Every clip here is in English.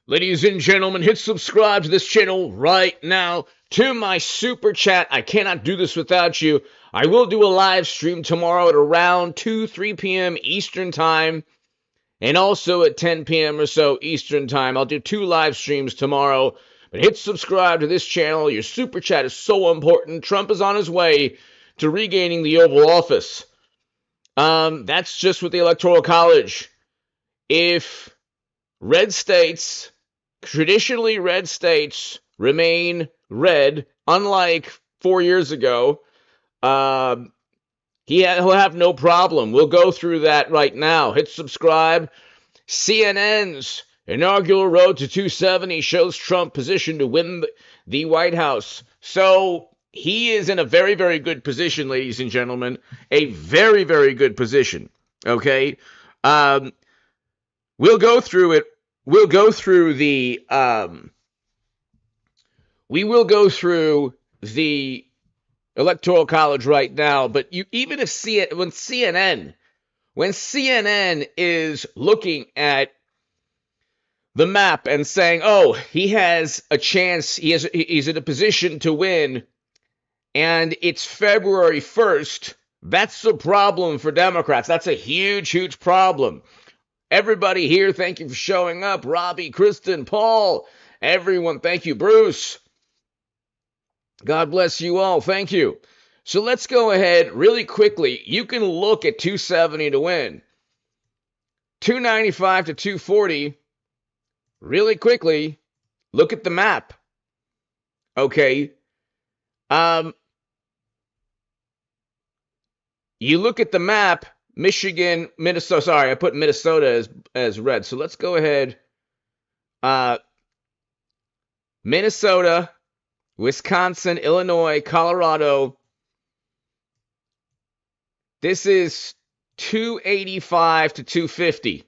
Ladies and gentlemen, hit subscribe to this channel right now. To my super chat, I cannot do this without you. I will do a live stream tomorrow at around 3 p.m. Eastern Time, and also at 10 p.m. or so Eastern Time. I'll do 2 live streams tomorrow. But hit subscribe to this channel. Your super chat is so important. Trump is on his way to regaining the Oval Office. That's just with the Electoral College. If red states, traditionally red states, remain red, unlike 4 years ago, he'll have no problem. We'll go through that right now. Hit subscribe. CNN's inaugural road to 270 shows Trump positioned to win the White House. So he is in a very, very good position, ladies and gentlemen. A very, very good position. Okay? We'll go through it. We will go through the Electoral College right now, but even if when CNN is looking at the map and saying, "Oh, he has a chance. He's in a position to win," and it's February 1st, that's a problem for Democrats. That's a huge, huge problem. Everybody here, thank you for showing up. Robbie, Kristen, Paul, everyone, thank you. Bruce, God bless you all. Thank you. So let's go ahead really quickly. You can look at 270 to win. 295 to 240. Really quickly, look at the map. Okay. You look at the map, Michigan, Minnesota. Sorry, I put Minnesota as red. So let's go ahead. Minnesota, Wisconsin, Illinois, Colorado. This is 285 to 250.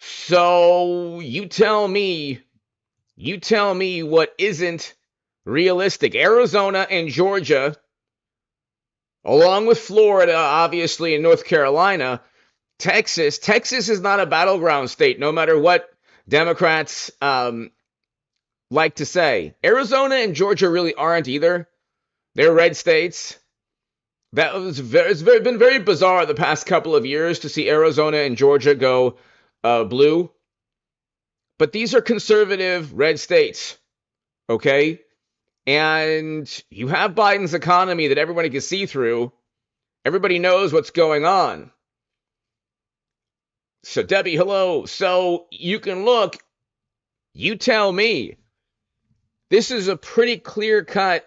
So you tell me what isn't realistic. Arizona and Georgia, along with Florida, obviously, and North Carolina. Texas is not a battleground state, no matter what Democrats like to say. Arizona and Georgia really aren't either. They're red states. It's been very bizarre the past couple of years to see Arizona and Georgia go blue. But these are conservative red states, okay? And you have Biden's economy that everybody can see through. Everybody knows what's going on. So, Debbie, hello. So, you can look. You tell me. This is a pretty clear cut.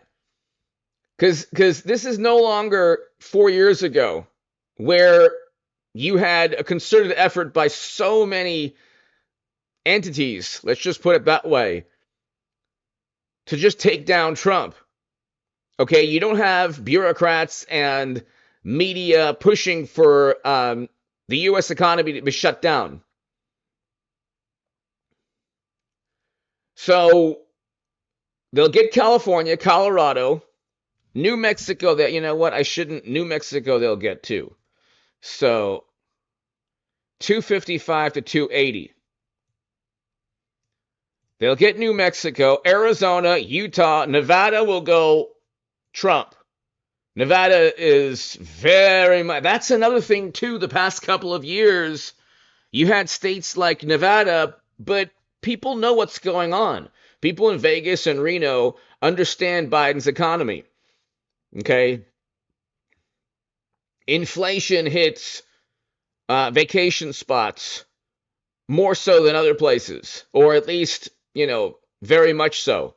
Because this is no longer 4 years ago where you had a concerted effort by so many entities, let's just put it that way, to just take down Trump. Okay, you don't have bureaucrats and media pushing for the U.S. economy to be shut down. So they'll get California, Colorado, New Mexico. That, you know what? New Mexico they'll get too. So 255 to 280. They'll get New Mexico, Arizona, Utah, Nevada will go Trump. Nevada is very much. That's another thing too. The past couple of years, you had states like Nevada, but people know what's going on. People in Vegas and Reno understand Biden's economy. Okay. Inflation hits vacation spots more so than other places, or at least, very much so.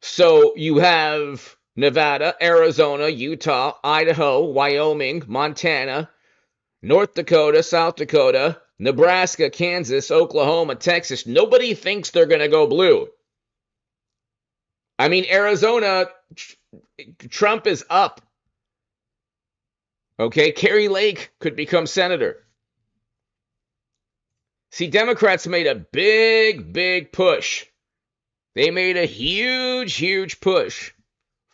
So you have Nevada, Arizona, Utah, Idaho, Wyoming, Montana, North Dakota, South Dakota, Nebraska, Kansas, Oklahoma, Texas. Nobody thinks they're going to go blue. I mean, Arizona, Trump is up. Okay, Kerry Lake could become senator. See, Democrats made a big, big push. They made a huge, huge push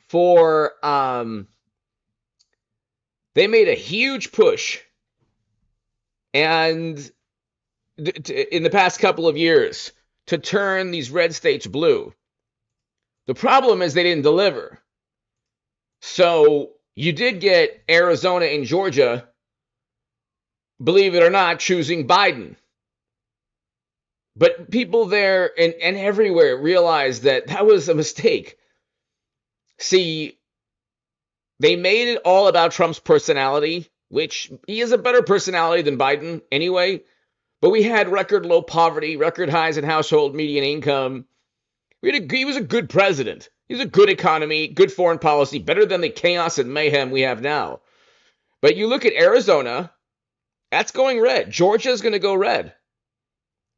for, they made a huge push. And in the past couple of years to turn these red states blue. The problem is they didn't deliver. So you did get Arizona and Georgia, believe it or not, choosing Biden. But people there and everywhere realized that that was a mistake. See, they made it all about Trump's personality, which he has a better personality than Biden anyway. But we had record low poverty, record highs in household median income. He was a good president. He was a good economy, good foreign policy, better than the chaos and mayhem we have now. But you look at Arizona, that's going red. Georgia's going to go red.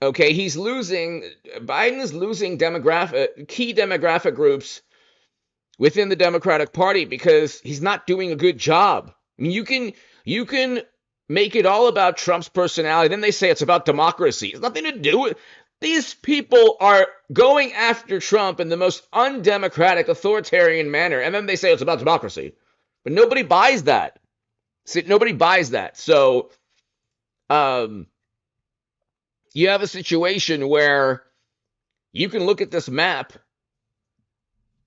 Okay, Biden is losing key demographic groups within the Democratic Party because he's not doing a good job. I mean, you can make it all about Trump's personality. Then they say it's about democracy. It's nothing to do with. These people are going after Trump in the most undemocratic, authoritarian manner, and then they say it's about democracy. But nobody buys that. See, nobody buys that. So, you have a situation where you can look at this map.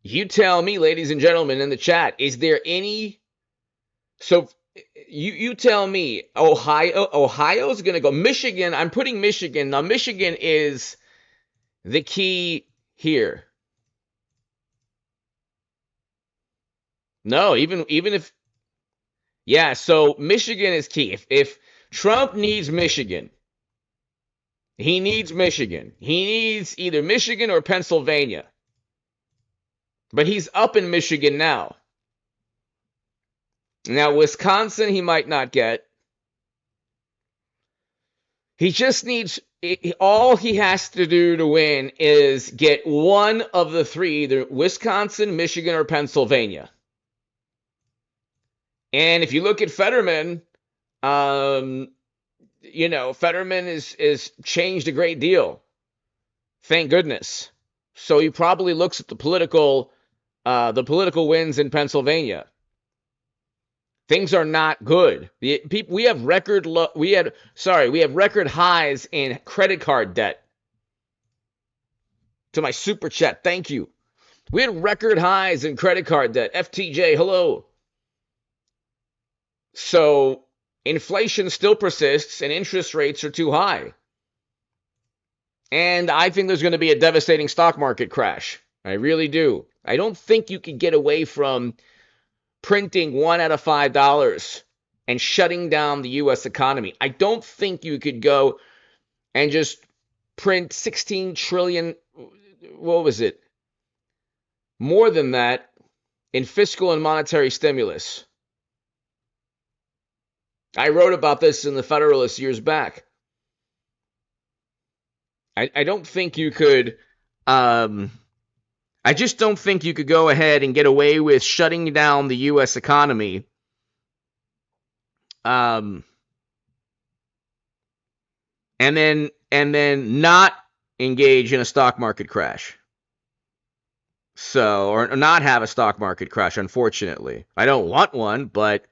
You tell me, ladies and gentlemen in the chat, is there any? So you tell me, Ohio's going to go. Michigan, I'm putting Michigan. Now, Michigan is the key here. No, even if, yeah, so Michigan is key. If Trump needs Michigan, he needs Michigan. He needs either Michigan or Pennsylvania. But he's up in Michigan now. Now, Wisconsin, he might not get. He just needs, all he has to do to win is get one of the three, either Wisconsin, Michigan, or Pennsylvania. And if you look at Fetterman, Fetterman is changed a great deal. Thank goodness. So he probably looks at the political wins in Pennsylvania. Things are not good. We have record highs in credit card debt. To my super chat, thank you. We had record highs in credit card debt. FTJ, hello. So inflation still persists and interest rates are too high. And I think there's going to be a devastating stock market crash. I really do. I don't think you can get away from printing $1 out of $5 and shutting down the U.S. economy. I don't think you could go and just print 16 trillion, what was it? More than that in fiscal and monetary stimulus. I wrote about this in the Federalist years back. I don't think you could, I just don't think you could go ahead and get away with shutting down the U.S. economy. And then not engage in a stock market crash. So, or not have a stock market crash, unfortunately. I don't want one, but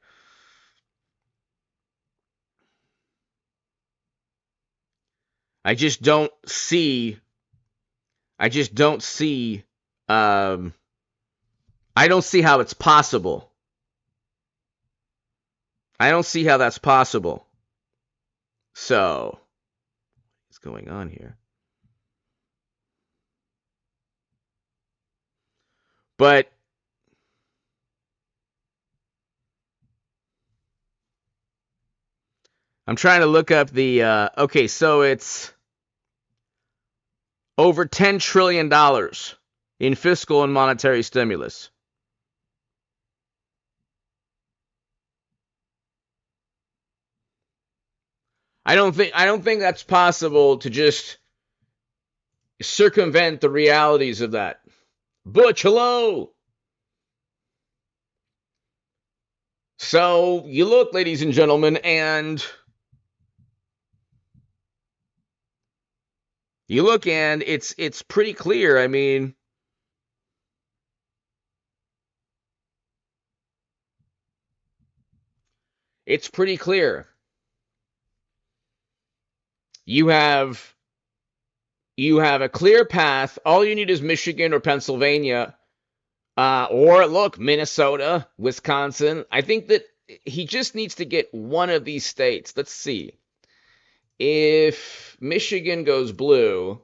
I just don't see I don't see how it's possible. I don't see how that's possible. So, what's going on here? But I'm trying to look up the okay, so it's over $10 trillion in fiscal and monetary stimulus. I don't think that's possible to just circumvent the realities of that. Butch, hello. So you look, ladies and gentlemen, and it's pretty clear. I mean, it's pretty clear. You have you have a clear path. All you need is Michigan or Pennsylvania, or look, Minnesota, Wisconsin. I think that he just needs to get one of these states. Let's see. If Michigan goes blue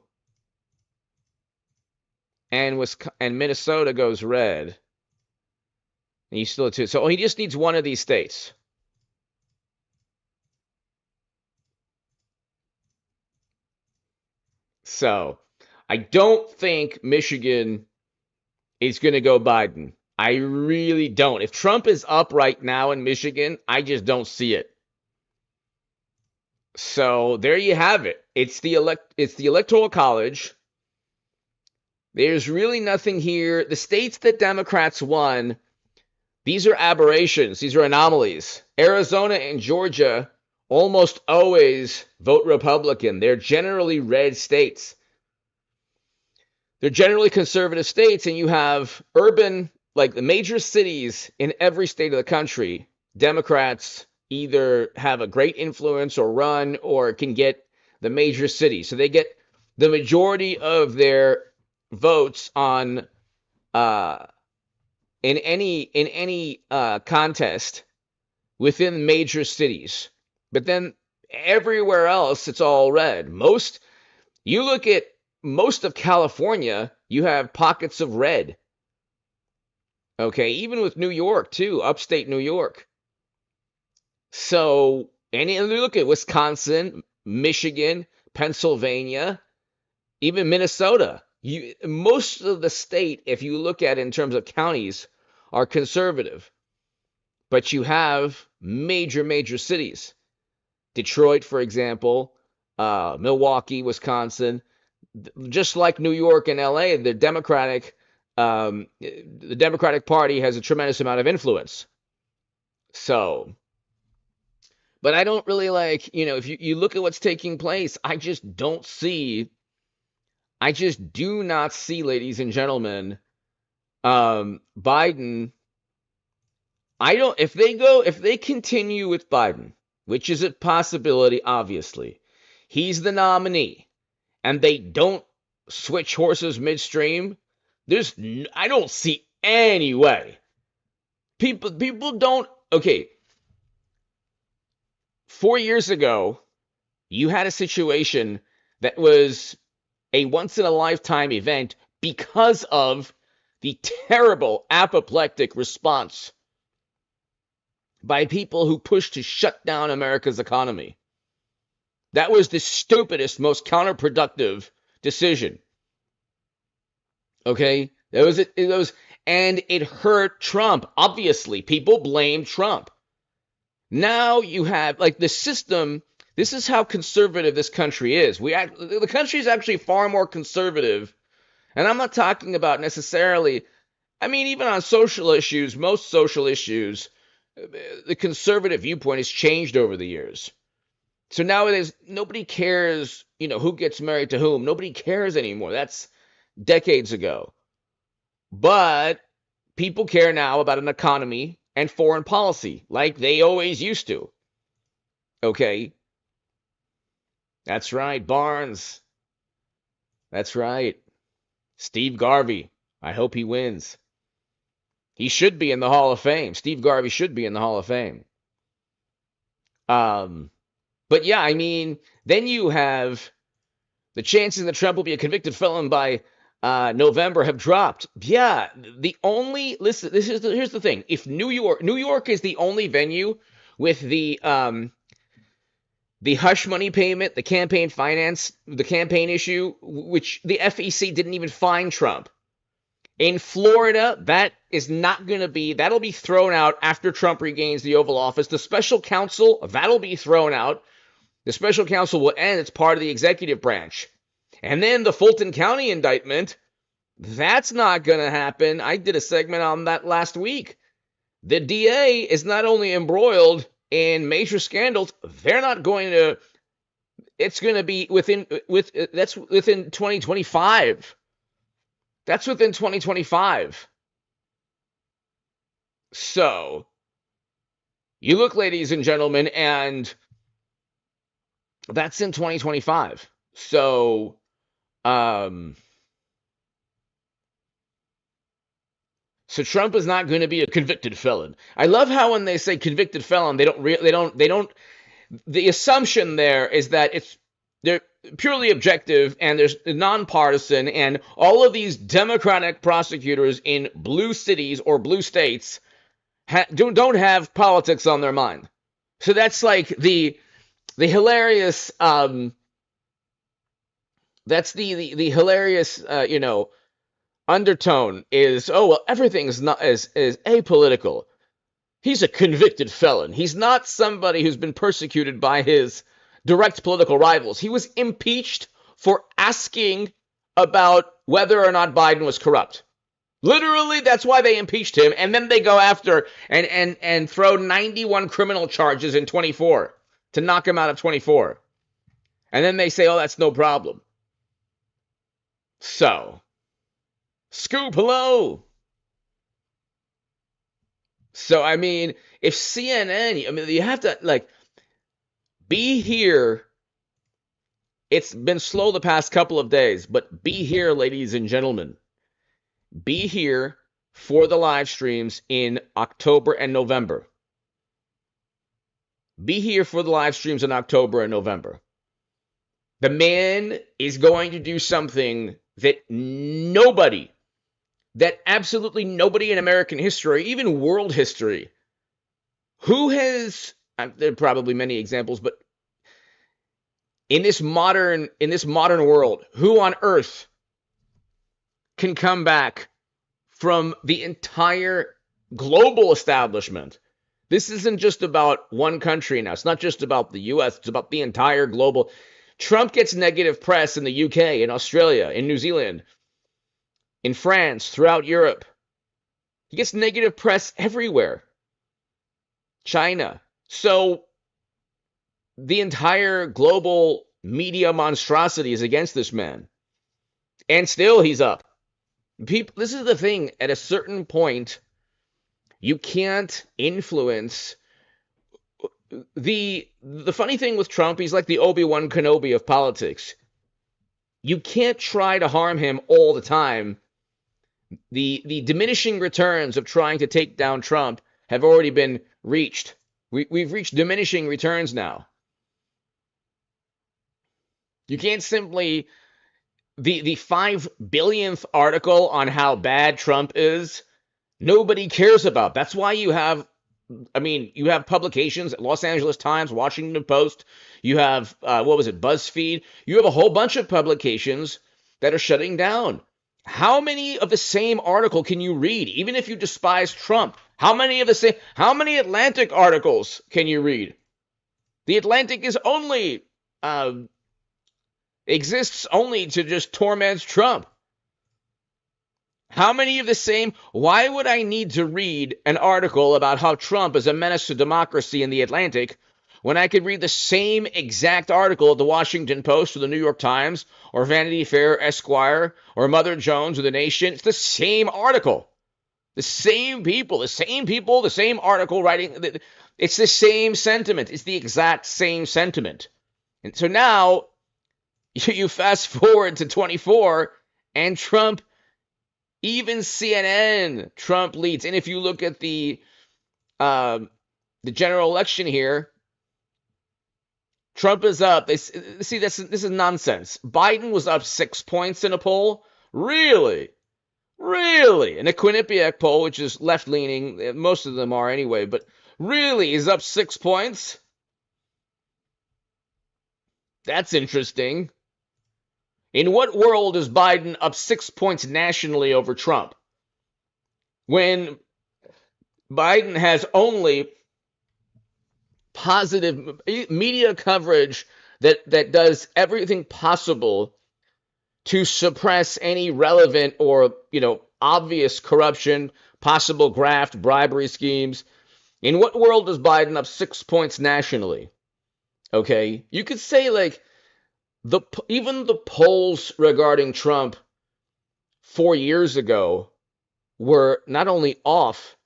and Minnesota goes red, and he's still at two, so he just needs one of these states. So I don't think Michigan is going to go Biden. I really don't. If Trump is up right now in Michigan, I just don't see it. So there you have it. It's the Electoral College. There's really nothing here. The states that Democrats won, these are aberrations. These are anomalies. Arizona and Georgia almost always vote Republican. They're generally red states. They're generally conservative states, and you have urban, like the major cities in every state of the country. Democrats either have a great influence or run or can get the major cities. So they get the majority of their votes on in any contest within major cities. But then everywhere else, it's all red. You look at most of California, you have pockets of red. Okay, even with New York too, upstate New York. So, and you look at Wisconsin, Michigan, Pennsylvania, even Minnesota. Most of the state, if you look at it in terms of counties, are conservative. But you have major cities. Detroit, for example, Milwaukee, Wisconsin, just like New York and LA, the Democratic Party has a tremendous amount of influence. So, but I don't really if you look at what's taking place, I just do not see, ladies and gentlemen, Biden. If they continue with Biden, which is a possibility, obviously, he's the nominee, and they don't switch horses midstream, I don't see any way. People don't. Okay, 4 years ago, you had a situation that was a once in a lifetime event because of the terrible apoplectic response by people who pushed to shut down America's economy. That was the stupidest, most counterproductive decision. Okay? And it hurt Trump. Obviously, people blame Trump. Now you have, the system, this is how conservative this country is. The country is actually far more conservative. And I'm not talking about necessarily, even on social issues, most social issues, the conservative viewpoint has changed over the years. So nowadays, nobody cares, who gets married to whom. Nobody cares anymore. That's decades ago. But people care now about an economy and foreign policy like they always used to. Okay? That's right, Barnes. That's right. Steve Garvey. I hope he wins. He should be in the Hall of Fame. Steve Garvey should be in the Hall of Fame. But yeah, then you have the chances that Trump will be a convicted felon by November have dropped. Yeah, listen. Here's the thing. If New York is the only venue with the hush money payment, the campaign finance, the campaign issue, which the FEC didn't even fine Trump. In Florida, that'll be thrown out after Trump regains the Oval Office. The special counsel, that'll be thrown out. The special counsel will end. It's part of the executive branch. And then the Fulton County indictment, that's not going to happen. I did a segment on that last week. The DA is not only embroiled in major scandals, they're not going to, it's going to be that's within 2025. That's within 2025. So, you look, ladies and gentlemen, and That's in 2025. Um, so Trump is not going to be a convicted felon. I love how when they say convicted felon, they don't. The assumption there is that they're purely objective and there's nonpartisan, and all of these Democratic prosecutors in blue cities or blue states don't have politics on their mind. So that's like the hilarious that's the hilarious undertone is, oh well, everything is not is apolitical. He's a convicted felon. He's not somebody who's been persecuted by his direct political rivals. He was impeached for asking about whether or not Biden was corrupt. Literally, that's why they impeached him, and then they go after and throw 91 criminal charges in 24 to knock him out of 24. And then they say, oh, that's no problem. So, scoop hello. So, I mean, if CNN, I mean, you have to, like, be here. It's been slow the past couple of days, but be here, ladies and gentlemen. Be here for the live streams in October and November. Be here for the live streams in October and November. The man is going to do something that absolutely nobody in American history, even world history, who has, there are probably many examples, but in this modern world, who on earth can come back from the entire global establishment? This isn't just about one country now. It's not just about the US, it's about the entire global. Trump gets negative press in the UK, in Australia, in New Zealand, in France, throughout Europe. He gets negative press everywhere. China. So the entire global media monstrosity is against this man. And still he's up. People, this is the thing. At a certain point, you can't influence. The funny thing with Trump, he's like the Obi-Wan Kenobi of politics. You can't try to harm him all the time. The diminishing returns of trying to take down Trump have already been reached. We've reached diminishing returns now. You can't simply, the 5 billionth article on how bad Trump is, nobody cares about. That's why you have, I mean, you have publications, Los Angeles Times, Washington Post, you have, BuzzFeed. You have a whole bunch of publications that are shutting down. How many of the same article can you read, even if you despise Trump? How many Atlantic articles can you read? The Atlantic is only, exists only to just torment Trump. How many of the same? Why would I need to read an article about how Trump is a menace to democracy in the Atlantic when I could read the same exact article at the Washington Post or the New York Times or Vanity Fair, Esquire, or Mother Jones or The Nation? It's the same article. The same people, the same article writing. It's the same sentiment. It's the exact same sentiment. And so now you fast forward to 24 and Trump, even CNN, Trump leads. And if you look at the general election here, Trump is up. This is nonsense. Biden was up 6 points in a poll. Really? In a Quinnipiac poll, which is left-leaning, most of them are anyway, but really is up 6 points? That's interesting. In what world is Biden up 6 points nationally over Trump? When Biden has only positive media coverage that does everything possible to suppress any relevant or, obvious corruption, possible graft, bribery schemes. In what world is Biden up 6 points nationally? Okay, you could say like even the polls regarding Trump 4 years ago were not only off,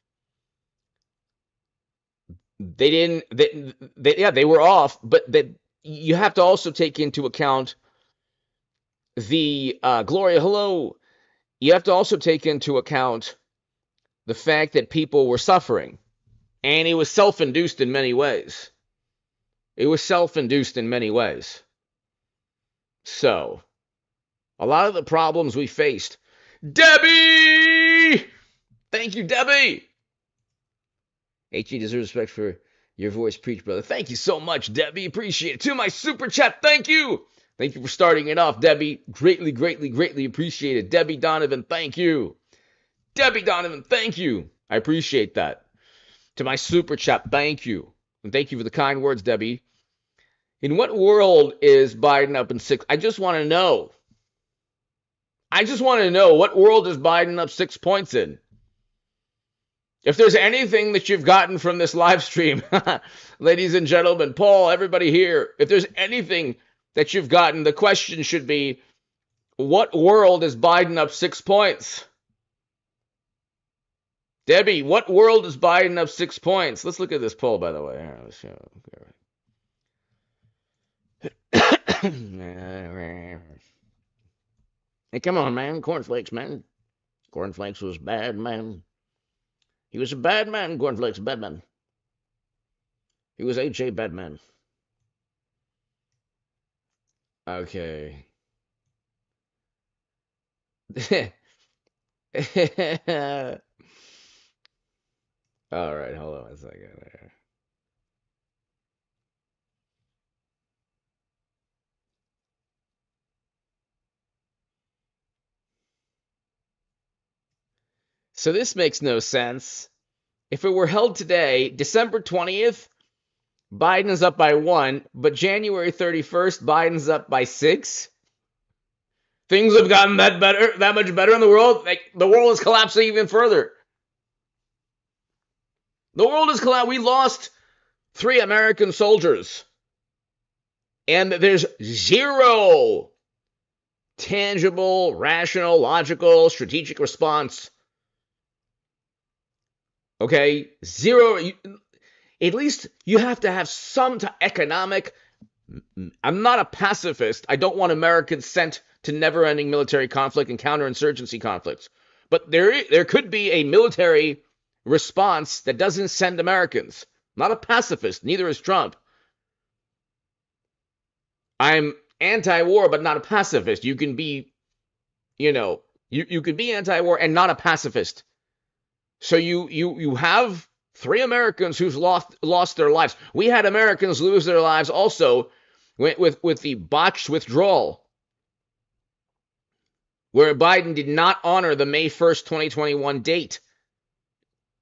they were off, but you have to also take into account the Gloria, hello. You have to also take into account the fact that people were suffering, and it was self-induced in many ways. It was self-induced in many ways. So, a lot of the problems we faced. Debbie! Thank you, Debbie! HE deserves respect for your voice, preach, brother. Thank you so much, Debbie. Appreciate it. To my super chat, thank you. Thank you for starting it off, Debbie. Greatly, greatly, greatly appreciate it. Debbie Donovan, thank you. Debbie Donovan, thank you. I appreciate that. To my super chat, thank you. And thank you for the kind words, Debbie. In what world is Biden up in six? I just want to know. I just want to know, what world is Biden up 6 points in? If there's anything that you've gotten from this live stream, ladies and gentlemen, Paul, everybody here, if there's anything that you've gotten, the question should be, what world is Biden up 6 points? Debbie, what world is Biden up 6 points? Let's look at this poll, by the way. Hey, come on, man. Cornflakes, man. Cornflakes was bad, man. He was a bad man, Cornflakes, bad man. He was H.A. Badman. Okay. All right, hold on a second there. So this makes no sense. If it were held today, December 20th, Biden is up by 1, but January 31st, Biden's up by 6. Things have gotten that much better in the world. Like, the world is collapsing even further. The world is collapsing. We lost 3 American soldiers. And there's zero tangible, rational, logical, strategic response. Okay? Zero. At least you have to have some economic. I'm not a pacifist. I don't want Americans sent to never-ending military conflict and counterinsurgency conflicts. But there could be a military response that doesn't send Americans. I'm not a pacifist. Neither is Trump. I'm anti-war, but not a pacifist. You can be, you can be anti-war and not a pacifist. So you have 3 Americans who've lost their lives. We had Americans lose their lives also with the botched withdrawal, where Biden did not honor the May 1st, 2021 date.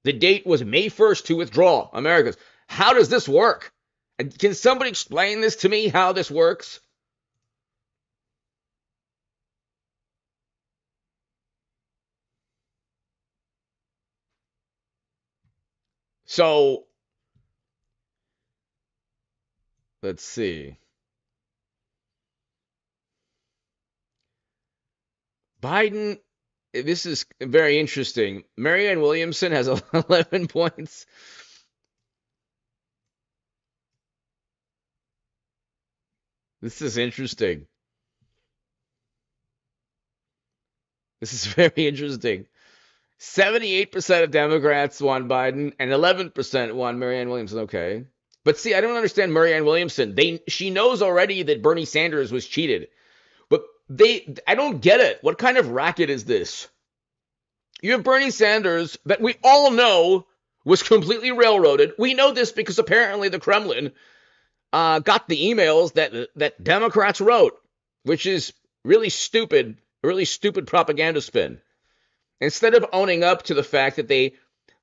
The date was May 1st to withdraw Americans. How does this work? Can somebody explain this to me, how this works? So, let's see. Biden, this is very interesting. Marianne Williamson has 11 points. This is interesting. This is very interesting. 78% of Democrats want Biden, and 11% want Marianne Williamson. Okay. But see, I don't understand Marianne Williamson. She knows already that Bernie Sanders was cheated. But I don't get it. What kind of racket is this? You have Bernie Sanders that we all know was completely railroaded. We know this because apparently the Kremlin got the emails that Democrats wrote, which is really stupid propaganda spin. Instead of owning up to the fact that they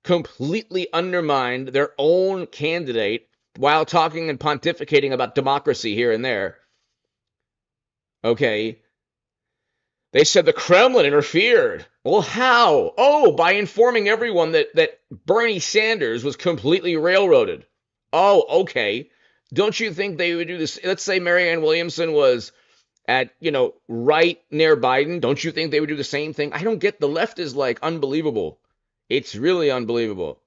completely undermined their own candidate while talking and pontificating about democracy here and there. Okay. They said the Kremlin interfered. Well, how? Oh, by informing everyone that Bernie Sanders was completely railroaded. Oh, okay. Don't you think they would do this? Let's say Marianne Williamson was at, right near Biden. Don't you think they would do the same thing? I don't get, the left is like unbelievable. It's really unbelievable.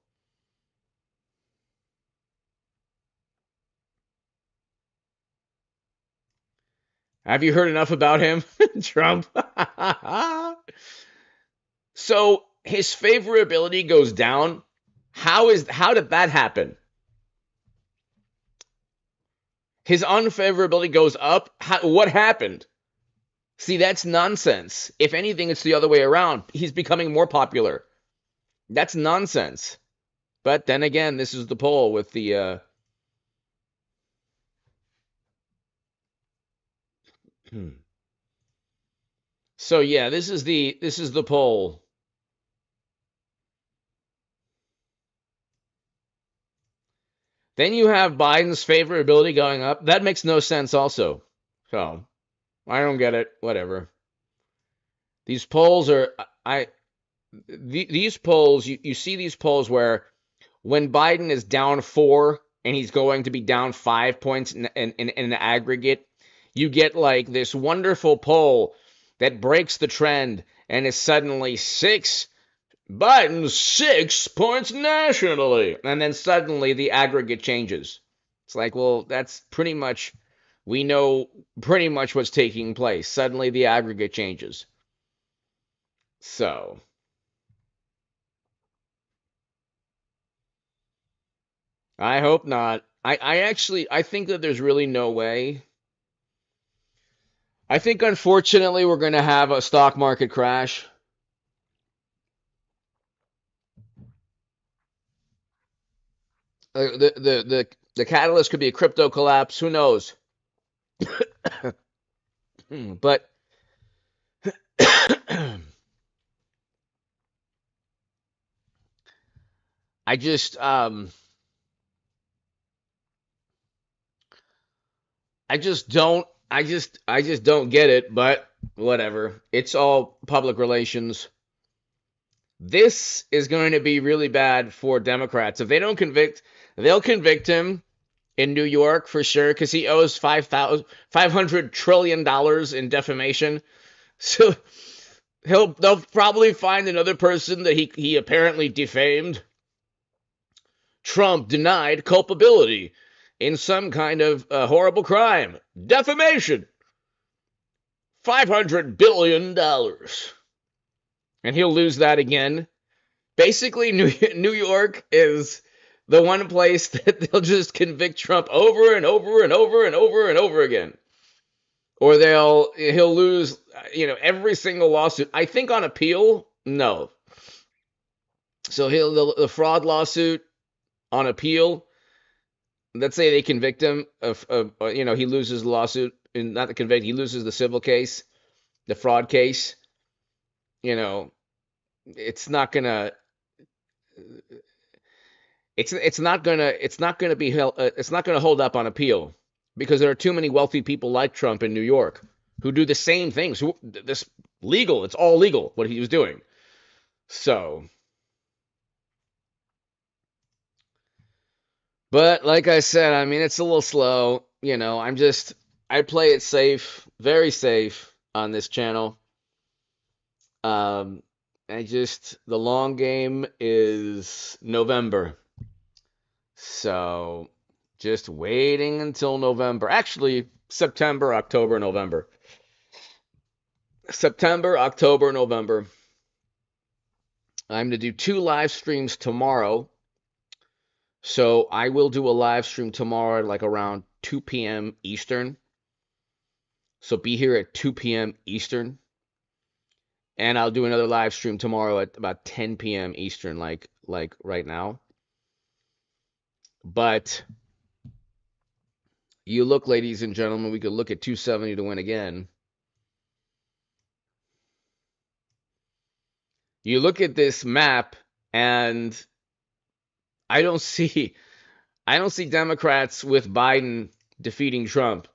Have you heard enough about him, Trump? So his favorability goes down. How did that happen? His unfavorability goes up. What happened? See, that's nonsense. If anything, it's the other way around. He's becoming more popular. That's nonsense. But then again, this is the poll with the. So yeah, this is the poll. Then you have Biden's favorability going up. That makes no sense also. So I don't get it. Whatever. These polls are these polls you see these polls where when Biden is down 4 and he's going to be down 5 points in the aggregate, you get like this wonderful poll that breaks the trend and is suddenly Biden 6 points nationally, and then suddenly the aggregate changes. It's like, well, that's pretty much, we know pretty much what's taking place. Suddenly the aggregate changes. So, I hope not. I think that there's really no way. I think unfortunately we're going to have a stock market crash. The catalyst could be a crypto collapse. Who knows? But I just I just don't get it, but whatever. It's all public relations. This is going to be really bad for Democrats. If they don't convict, they'll convict him in New York for sure because he owes $500 trillion in defamation. So they'll probably find another person that he apparently defamed. Trump denied culpability in some kind of horrible crime. Defamation. $500 billion. And he'll lose that again. Basically, New York is the one place that they'll just convict Trump over and over and over and over and over again. Or he'll lose, every single lawsuit. I think on appeal, no. So the fraud lawsuit on appeal. Let's say they convict him of he loses the lawsuit, and not the convict, he loses the civil case, the fraud case. It's not gonna it's not gonna be held, it's not gonna hold up on appeal because there are too many wealthy people like Trump in New York who do the same things. This legal, it's all legal what he was doing. So, but like I said, I mean it's a little slow. I play it safe, very safe on this channel. Um, the long game is November. So just waiting until November. Actually, September, October, November. September, October, November. I'm going to do 2 live streams tomorrow. So I will do a live stream tomorrow at like around 2 p.m. Eastern. So be here at 2 p.m. Eastern. And I'll do another live stream tomorrow at about 10 p.m. Eastern, like right now. But you look, ladies and gentlemen, we could look at 270 to win again. You look at this map, and I don't see Democrats with Biden defeating Trump.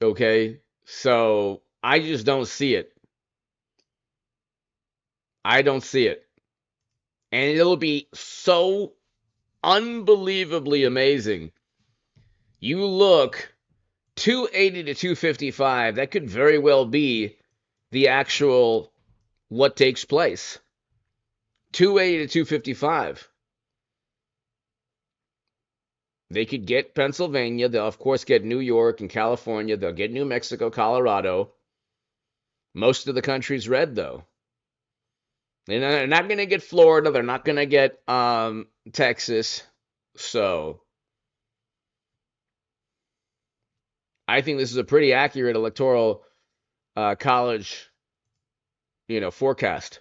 Okay? So I just don't see it. I don't see it. And it'll be so unbelievably amazing. You look 280 to 255, that could very well be the actual what takes place. 280 to 255. They could get Pennsylvania. They'll, of course, get New York and California. They'll get New Mexico, Colorado. Most of the country's red, though. They're not going to get Florida. They're not going to get Texas. So I think this is a pretty accurate electoral college, forecast.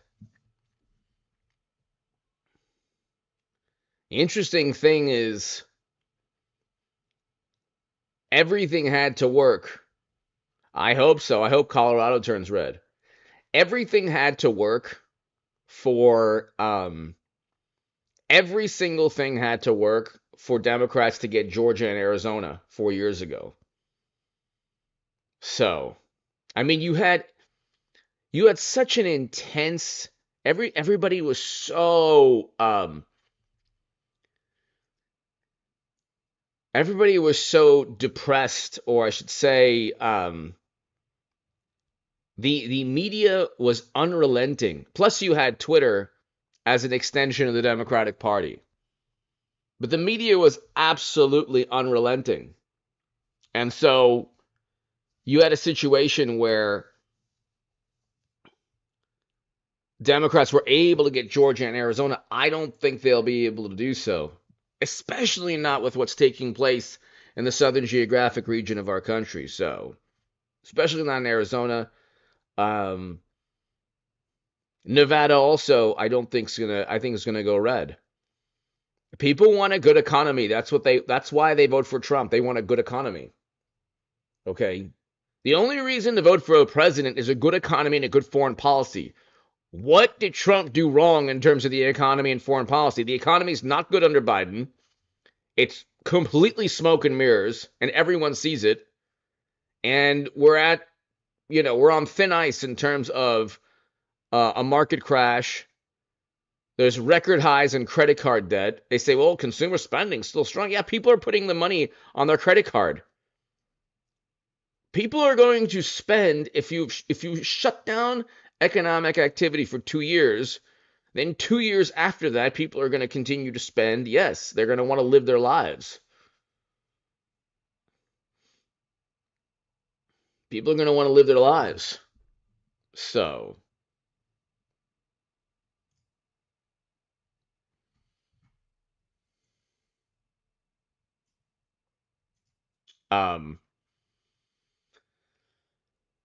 The interesting thing is everything had to work. I hope so. I hope Colorado turns red. Everything had to work for every single thing had to work for Democrats to get Georgia and Arizona 4 years ago. So, I mean, you had such an intense everybody was so everybody was so depressed, or I should say the media was unrelenting. Plus you had Twitter as an extension of the Democratic Party. But the media was absolutely unrelenting. And so you had a situation where Democrats were able to get Georgia and Arizona. I don't think they'll be able to do so, especially not with what's taking place in the southern geographic region of our country. So, especially not in Arizona. Nevada also, I think it's gonna go red. People want a good economy. That's why they vote for Trump. They want a good economy. Okay. The only reason to vote for a president is a good economy and a good foreign policy. What did Trump do wrong in terms of the economy and foreign policy? The economy is not good under Biden. It's completely smoke and mirrors, and everyone sees it. And we're on thin ice in terms of a market crash. There's record highs in credit card debt. They say, well, consumer spending's still strong. Yeah, people are putting the money on their credit card. People are going to spend if you shut down economic activity for 2 years, then 2 years after that, people are going to continue to spend. Yes, they're going to want to live their lives. People are going to want to live their lives. So,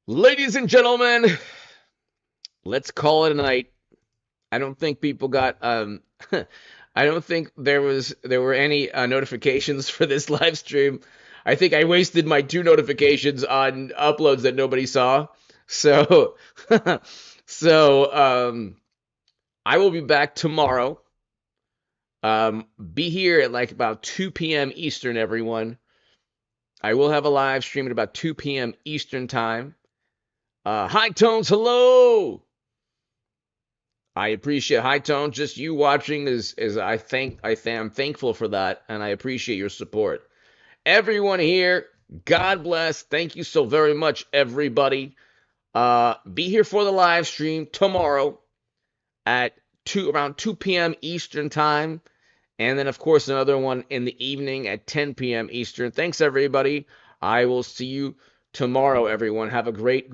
ladies and gentlemen, let's call it a night. I don't think people got I don't think there were any notifications for this live stream. I think I wasted my 2 notifications on uploads that nobody saw. So I will be back tomorrow. Be here at like about 2 p.m. Eastern, everyone. I will have a live stream at about 2 p.m. Eastern time. High Tones, hello. I appreciate High Tone. Just you watching is I'm thankful for that, and I appreciate your support. Everyone here, God bless. Thank you so very much, everybody. Be here for the live stream tomorrow at around 2 p.m. Eastern time, and then of course another one in the evening at 10 p.m. Eastern. Thanks, everybody. I will see you tomorrow, everyone. Have a great